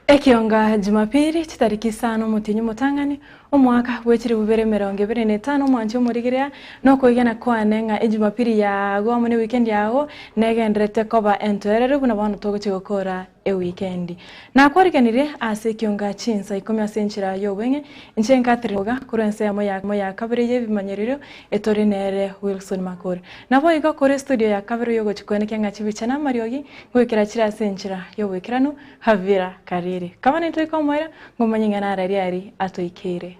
Ekionga Jumapili chitariki 5 mutinyu mutangani omwaka gwechiri 2025 mwanchi omurigiria no kuigana kwanenga ejumapili ya gwa mune weekend yago negenderete koba enterere buna bana togoche gukora weekend na kwariganire ase kionga chinsa 10 senchira yobwenge inche Catherine kurense ya kabiri yebimanyerero etori nere Wilson Makore nabo igo kore studio ya kabiri yogo chikone kenga chibichana mariogi gwekera chira senchira yobwekiranu Havira Karire kama nitoi komwera ngomanyingana arari atoikere.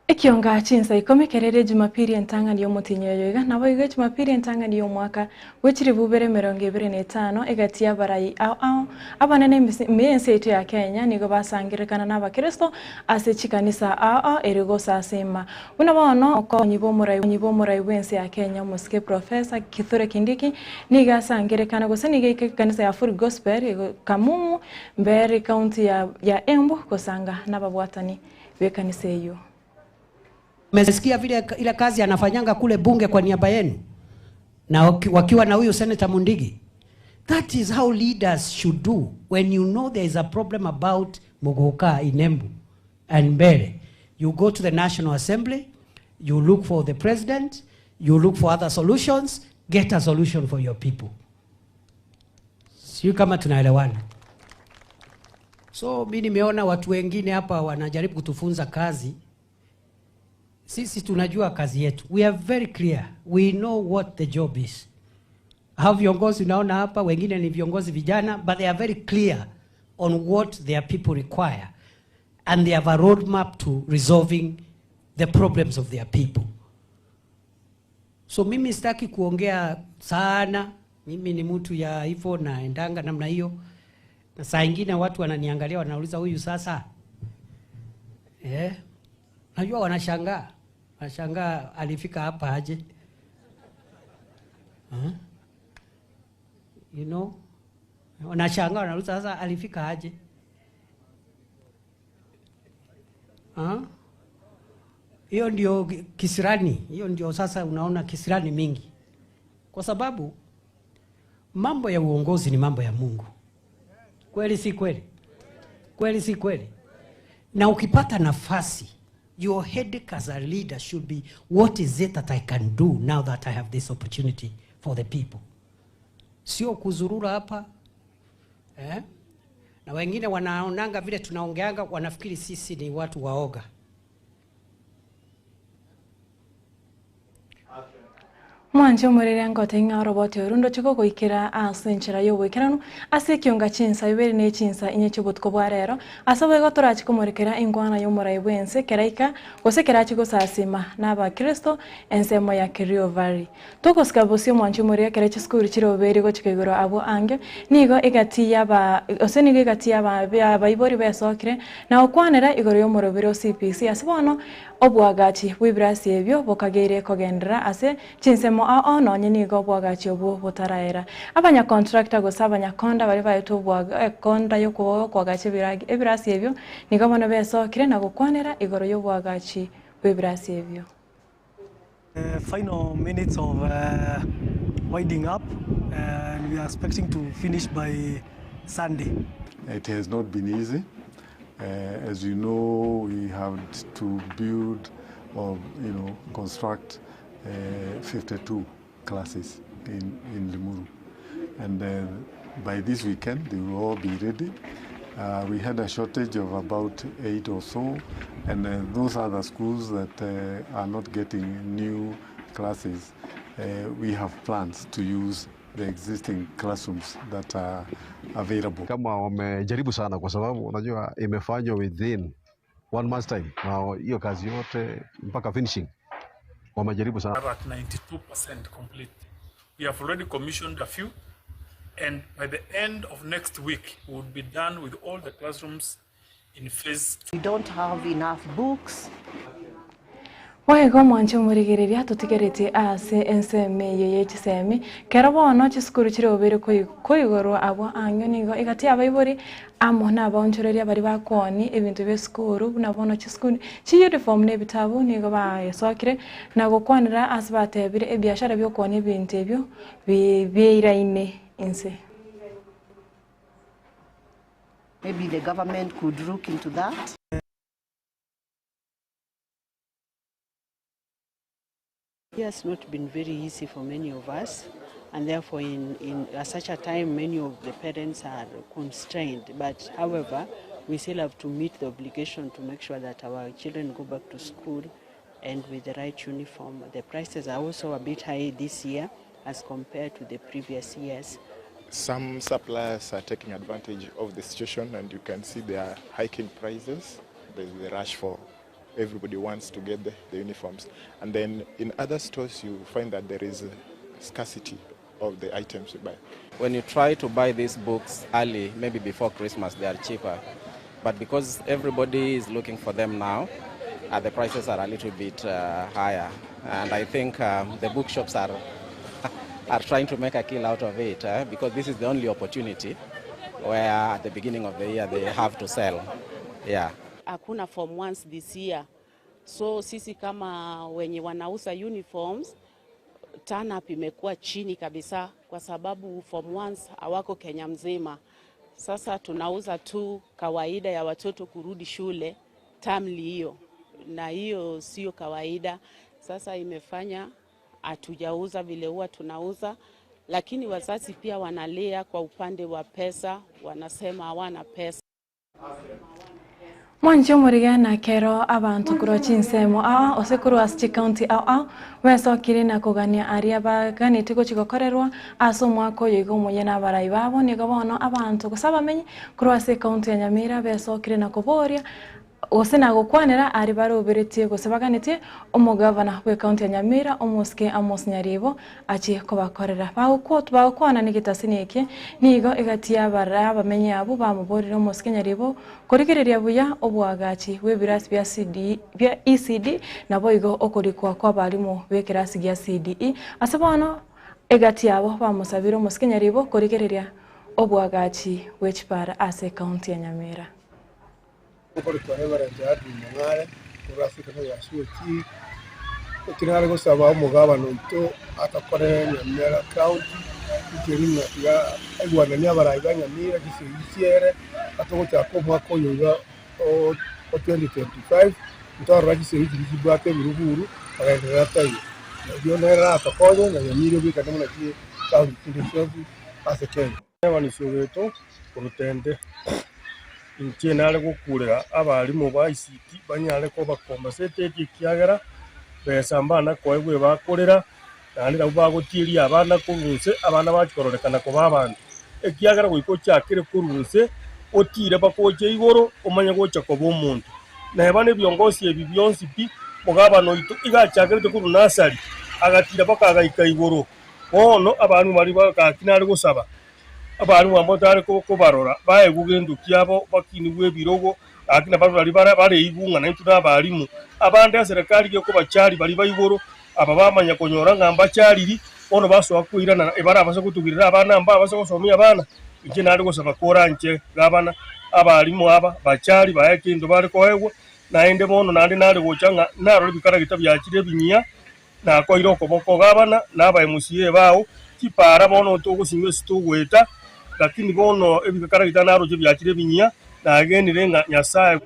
Ekionga chinsa 10 kerere Jumapili entanga niyo mutinyo yoiga nabo iga Jumapili entanga niyo mwaka wechiri 2025 egatia barai abanene miense itu ya Kenya nigo basangirikana n'abakristo ase chikanisa erigo sasema una bono ko nyibo murai wense ya Kenya muske Professor Kithure Kindiki niga sangirikana gose niga kanisa ya Full Gospel Kamumu Mbere County ya Embu kosanga n'ababwatani bekanisa hiyo. Mmesikia vile ile kazi anafanyanga kule bunge kwa niaba yenu na wakiwa na huyu Senator Mundigi. That is how leaders should do when you know there is a problem about Muguka in Embu and Mbere. You go to the National Assembly, you look for the president, you look for other solutions, get a solution for your people. Sio kama tunaelewana. So mimi nimeona watu wengine hapa wanajaribu kutufunza kazi. Sisi tunajua kazi yetu. We are very clear. We know what the job is. Hao viongozi unaona hapa wengine ni viongozi vijana, but they are very clear on what their people require. And they have a roadmap to resolving the problems of their people. So mimi sitaki kuongea sana. Mimi ni mtu ya hivyo na endanga namna hiyo. Na saa nyingine watu wananiangalia wanauliza huyu sasa. Najua wanashangaa. Wanashangaa alifika hapa aje. You know? Wanashangaa wanauliza sasa alifika aje. Hiyo ndio kisirani. Hiyo ndio sasa unaona kisirani mingi. Kwa sababu mambo ya uongozi ni mambo ya Mungu. Kweli si kweli? Kweli si kweli? Na ukipata nafasi, your headache as a leader should be, what is it that I can do now that I have this opportunity for the people? Sio kuzurura hapa. Na wengine wanaonanga vile tunaongeanga wanafikiri sisi ni watu waoga. Mwancho murere ngote inga roboti orundo chiko kuikira asenchira yobwekiranu ase kionga chinsa ibere ne chinsa inye chibutko bwarero asabe gotora chiko murekera ingwana yomurai bwense keraika gose kerachiko sasima naba Kristo ensemo ya Kerio Valley toko skabosio mwancho murere kereche skuru chiro bere go chikegoro abo ange nigo igati yaba osenigo igati yaba ibori besokire na okwanera igoro yomurobiro CPC asbono obwagachi wibrasi ebyo bokagere kogendera ase chinsemo nonye nigo bwagachi obo botaraera abanya contractor gosaba nyakonda bari bayeto bwaga konda yoko kwagachi ebirasi ebyo nigo bono besokire na gukwanera igoro yobwagachi wibrasi ebyo. Final minutes of winding up and we are expecting to finish by Sunday. It has not been easy. As you know, we have to build or construct 52 classes in Limuru, and by this weekend they will all be ready. We had a shortage of about 8 or so, and those other schools that are not getting new classes, we have plans to use the existing classrooms that are available. Kama wamejaribu sana kwa sababu unajua imefanywa within 1 month's time. Na hiyo kazi yote mpaka finishing wamejaribu sana. At 92% complete. We have already commissioned a few, and by the end of next week we will be done with all the classrooms in phase 2. We don't have enough books. Waigo mwancho murigereria tutigerete ase enseme yeye chisemi kero bono chiskuru chire obere koigoro abo anyo nigo igati abaibori amo na bonchoreria bari bakoni ebintu bye skuru na bono chiskuru chi uniform ne bitabu nigo bayesokire na gukwanira ase batebire ebiashara byo koni ebintu ebyo byeiraine inse. Maybe the government could look into that. It has not been very easy for many of us, and therefore in such a time many of the parents are constrained. But however, we still have to meet the obligation to make sure that our children go back to school and with the right uniform. The prices are also a bit high this year as compared to the previous years. Some suppliers are taking advantage of the situation, and you can see they are hiking prices. There's the rush for everybody wants to get the uniforms. And then in other stores, you find that there is a scarcity of the items you buy. When you try to buy these books early, maybe before Christmas, they are cheaper. But because everybody is looking for them now, the prices are a little bit higher. And I think the bookshops are trying to make a kill out of it because this is the only opportunity where at the beginning of the year they have to sell. Yeah. Hakuna form 1s this year. So sisi kama wenye wanauza uniforms, turn up imekuwa chini kabisa kwa sababu form 1s hawako Kenya mzima. Sasa tunauza tu kawaida ya watoto kurudi shule termly hiyo. Na hiyo sio kawaida. Sasa imefanya hatujauza vile huwa tunauza, lakini wazazi pia wanalia kwa upande wa pesa, wanasema hawana pesa. Mwancho murigana kero abantu kuro chinsemo osekuru aschi county wesokire na kugania aria bagani tigo chigokorerwa aso mwako yigo muyena barai babo nigo bono abantu gusaba menye kuro ase county ya Nyamira besokire na kuboria osena gukwanira ari baroberetie gusabaganitie umugavana we county ya Nyamira omuske Amos Nyaribo achi kubakorera bagukwana nigitasini iki nigo igatia bara bamenye abo bamuborira omuske Nyaribo kurigereria buya obwagachi we birasi bya CD bya ECD nabo igo okurikwa kwa balimu we kirasi gya CDE asabano igatia abo bamusabira omuske Nyaribo kurigereria obwagachi we chipara ase county ya Nyamira. Por kurebera jadi mungare kurafika no yasuki kinare gusaba umugabano ito atakorera Nyamira county ikirina ya egwana ni abarayi Nyamira gisiyere atogocha ko mwako yoga o 2025 ntorra gisiyiri bwate biruguru agaendelea tayo ndio nera atakoje na Nyamira bika kama ki county ndishofu asekenya wani soweto kurutende inkenale gukurira abalimu ba ICT banyale ko bakombasete kiagera besambana ko egwe bakorera nandi bagutiri abana kurunse abana bakororekana ko babandi ekiagera goiko cyakire kurunse otire bakoje igoro omanya gocha ko bomuntu na bane byongosi ebi byonsi pi mugabano ito igachakire kurunasari agatira bakagaika igoro ono abantu bari bakakinale gusaba abantu bamotare ko barora bae gugendo kyabo bakiniwe birogo akina bari bare igunga na itu nabalimu abandi ya serikali ko bachari bari bayigoro aba bamanya konyora ngamba cyariri ono baso akwirana ebara abase kutugirira abana amba abase gusomya abana ije nari gusaba koranje gabana abalimu aba bachari bayakindo bari ko hego naende bono nandi nari gochanga naro bikara gitabyakire binya na ko iroko boko gabana naba emusiye bawo kipara bono to gusinwe stugweta lakini bono ebikara gitanaro je byakire binya na agenire nyasaye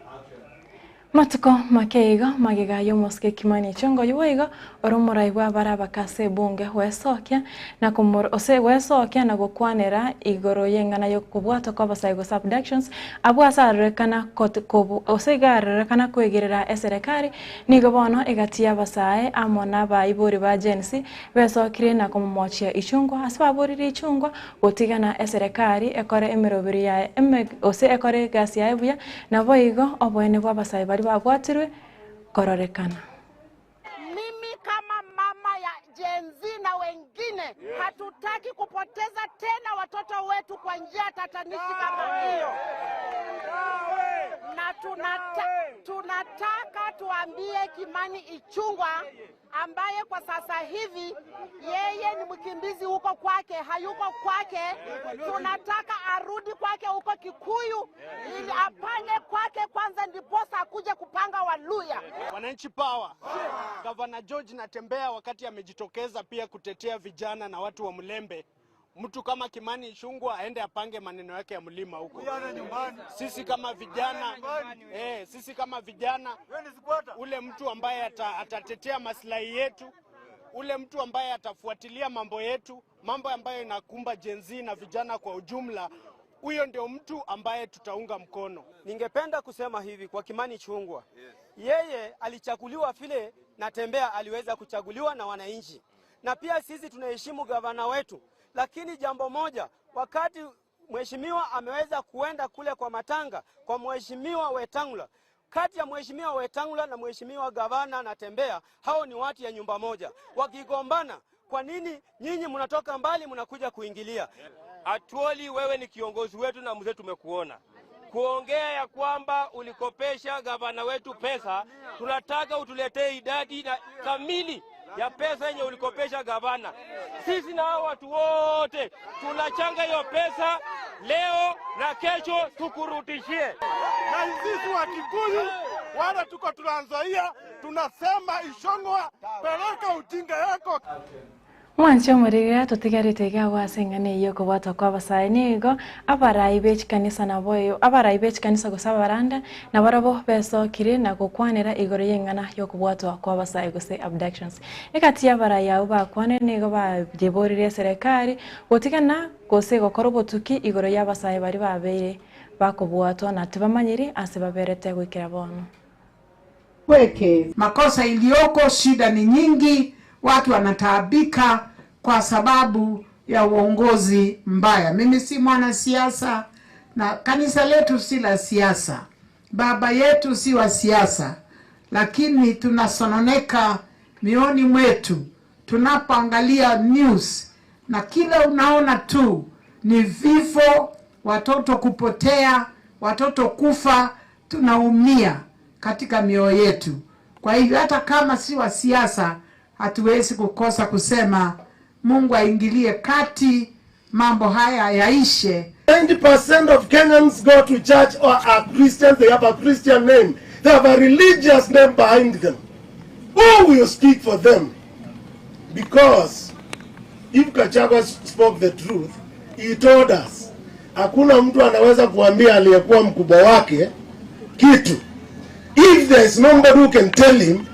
matuko makeiga magigayo moske Kimani Chongo yuweiga oromorai bwa baraba kase bunge wesokia na kumor ose wesokia na gukwanera igoro yengana yo kubwato kwa basaigo subductions abwasarekana kobu ose garekana kwegerera eserekari nigo bono igatia basae amona baibori ba jensi wesokire na kumochia ichungwa asbaboriri ichungwa gotigana eserekari ekore emerobiri ya ose ekore gasi ya ebuya na boigo obwene bwa basai bagwatirwe kororekana. Mimi kama mama ya Gen Z na wengine nyingine. Hatutaki kupoteza tena watoto wetu kwa njia tatanishi kama hiyo. Na tunataka tuambie Kimani Ichung'wah ambaye kwa sasa hivi yeye ni mkimbizi huko kwake, hayuko kwake. Tunataka arudi kwake huko Kikuyu ili apange kwake kwanza ndiposa akuje kupanga Waluya. Wananchi power. Governor George Natembeya wakati amejitokeza pia kutetea vijana na watu wa Mlembe. Mtu kama Kimani Ichung'wah aende apange maneno yake ya mlima huko. Sisi kama vijana, ule mtu ambaye atatetea maslahi yetu, ule mtu ambaye atafuatilia mambo yetu, mambo ambayo inakumba Gen Z na vijana kwa ujumla, huyo ndio mtu ambaye tutaunga mkono. Ningependa kusema hivi kwa Kimani Ichung'wah. Yeye alichaguliwa vile Natembeya aliweza kuchaguliwa na wananchi. Na pia sisi tunaheshimu gavana wetu. Lakini jambo moja, wakati mheshimiwa ameweza kuenda kule kwa matanga kwa mheshimiwa Wetangula, kati ya mheshimiwa Wetangula na mheshimiwa gavana Natembeya, hao ni watu ya nyumba moja. Wakigombana, kwa nini nyinyi mnatoka mbali mnakuja kuingilia? Atuoli, wewe ni kiongozi wetu na mzee tumekuona. Kuongea ya kwamba ulikopesha gavana wetu pesa, tunataka utuletee idadi na kamili ya pesa yenye ulikopesha gavana. Sisi na hao watu wote tunachanga hiyo pesa leo na kesho tukurudishie. Na sisi wa Kikuyu wala tuko Trans Nzoia tunasema Ichung'wah, peleka ujinga yako. Mwancho murigira tutigarite ga wasengane iyo kubata kwa basainigo abaraibech kanisa naboyo abaraibech kanisa gusabaranda na barabo beso kire na gukwanira igoro yengana yo kubwatwa kwa basai guse abductions ikati abaraya ubakwane nigo bajeborire serikali gotigana gose gokoro botuki igoro y'abasai bari babere bakubwatwa na tibamanyiri asibaberete gwikira bono weke makosa iliyoko. Shida ni nyingi, watu wanataabika kwa sababu ya uongozi mbaya. Mimi si mwanasiasa na kanisa letu si la siasa, baba yetu si wa siasa, lakini tunasononeka mioni mwetu tunapoangalia news na kila unaona tu ni vifo, watoto kupotea, watoto kufa. Tunaumia katika mioyo yetu. Kwa hivyo hata kama si wa siasa, hatuwezi kukosa kusema Mungu aingilie kati, mambo haya yaishe. 90% of Kenyans go to church or are Christians. They have a Christian name. They have a religious name behind them. Who will speak for them? Because if Gachagua spoke the truth, he told us, hakuna mtu anaweza kuambia aliyekuwa mkubwa wake kitu. If there is nobody who can tell him,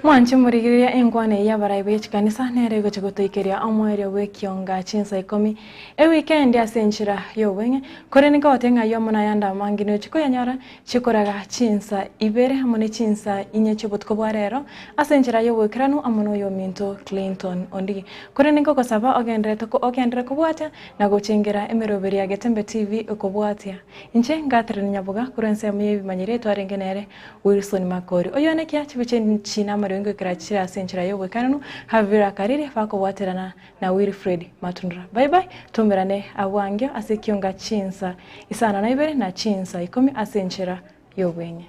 Mwancho murigiria engwane ya baraibech kanisa nere goche gotoikeria amwere we kionga chinsa ikomi e weekend ya senchira yo wenge koreni ko tenga yo mona yanda mangino chiko yanyara chikoraga chinsa ibere hamone chinsa inye chobot ko bwarero asenchira yo wekranu amono yo minto Clinton ondi koreni ko kosaba ogendre ko bwata na gochengera emeroberi ya Getembe TV ko bwatia inche ngatre nyabuga kurense muyebi manyire twarengenere Wilson Makori oyone kya chibiche china marengo kirachira senchira yo wekananu havira karire fako waterana na Wilfred Matundra. Bye bye, tumerane awangyo asekionga chinsa isana na ibere na chinsa ikomi asenchira yo wenye.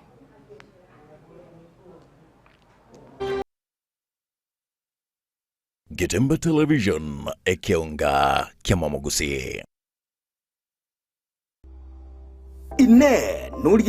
Getembe Television ekionga kiamamogusi ine nuri